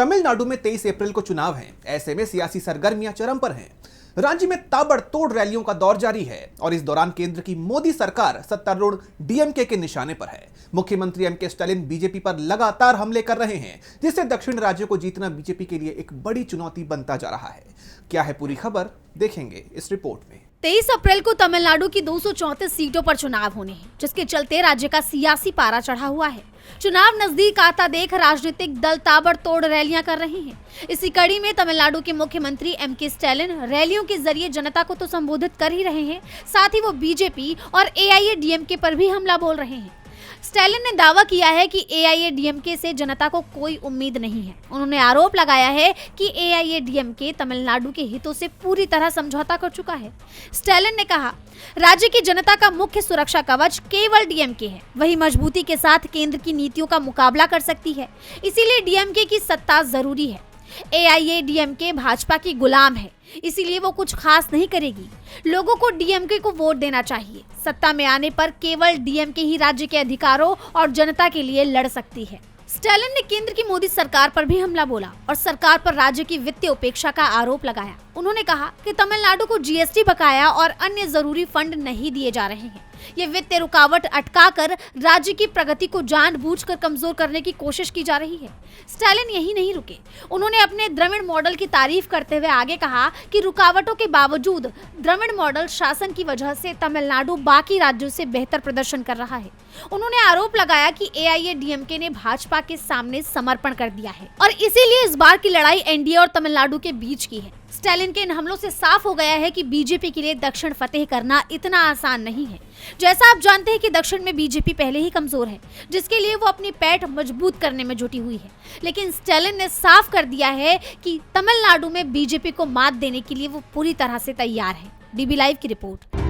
तमिलनाडु में 23 अप्रैल को चुनाव है। ऐसे में सियासी सरगर्मियां चरम पर हैं। राज्य में ताबड़तोड़ रैलियों का दौर जारी है और इस दौरान केंद्र की मोदी सरकार सत्तारूढ़ डीएमके के निशाने पर है। मुख्यमंत्री एमके स्टालिन बीजेपी पर लगातार हमले कर रहे हैं, जिससे दक्षिण राज्यों को जीतना बीजेपी के लिए एक बड़ी चुनौती बनता जा रहा है। क्या है पूरी खबर, देखेंगे इस रिपोर्ट में। 23 अप्रैल को तमिलनाडु की 234 सीटों पर चुनाव होने हैं, जिसके चलते राज्य का सियासी पारा चढ़ा हुआ है। चुनाव नजदीक आता देख राजनीतिक दल ताबड़तोड़ रैलियां कर रहे हैं। इसी कड़ी में तमिलनाडु के मुख्यमंत्री एमके स्टालिन रैलियों के जरिए जनता को तो संबोधित कर ही रहे हैं, साथ ही वो बीजेपी और एआईएडीएमके पर भी हमला बोल रहे हैं। स्टालिन ने दावा किया है कि एआईएडीएमके से जनता को कोई उम्मीद नहीं है। उन्होंने आरोप लगाया है कि एआईएडीएमके तमिलनाडु के हितों से पूरी तरह समझौता कर चुका है। स्टालिन ने कहा, राज्य की जनता का मुख्य सुरक्षा कवच केवल डीएमके है। वही मजबूती के साथ केंद्र की नीतियों का मुकाबला कर सकती है, इसीलिए डीएमके की सत्ता जरूरी है। एआईएडीएमके भाजपा की गुलाम है, इसीलिए वो कुछ खास नहीं करेगी। लोगों को डीएमके को वोट देना चाहिए। सत्ता में आने पर केवल डीएमके ही राज्य के अधिकारों और जनता के लिए लड़ सकती है। स्टालिन ने केंद्र की मोदी सरकार पर भी हमला बोला और सरकार पर राज्य की वित्तीय उपेक्षा का आरोप लगाया। उन्होंने कहा कि तमिलनाडु को जीएसटी बकाया और अन्य जरूरी फंड नहीं दिए जा रहे हैं। ये वित्तीय रुकावट अटकाकर राज्य की प्रगति को जानबूझकर कमजोर करने की कोशिश की जा रही है। स्टालिन यही नहीं रुके, उन्होंने अपने द्रविड़ मॉडल की तारीफ करते हुए आगे कहा कि रुकावटों के बावजूद द्रविड़ मॉडल शासन की वजह से तमिलनाडु बाकी राज्यों से बेहतर प्रदर्शन कर रहा है। उन्होंने आरोप लगाया कि एआईएडीएमके ने भाजपा के सामने समर्पण कर दिया है और इसीलिए इस बार की लड़ाई एनडीए और तमिलनाडु के बीच की है। स्टालिन के इन हमलों से साफ हो गया है कि बीजेपी के लिए दक्षिण फतेह करना इतना आसान नहीं है। जैसा आप जानते हैं कि दक्षिण में बीजेपी पहले ही कमजोर है, जिसके लिए वो अपनी पैठ मजबूत करने में जुटी हुई है। लेकिन स्टालिन ने साफ कर दिया है कि तमिलनाडु में बीजेपी को मात देने के लिए वो पूरी तरह से तैयार है। डीबी लाइव की रिपोर्ट।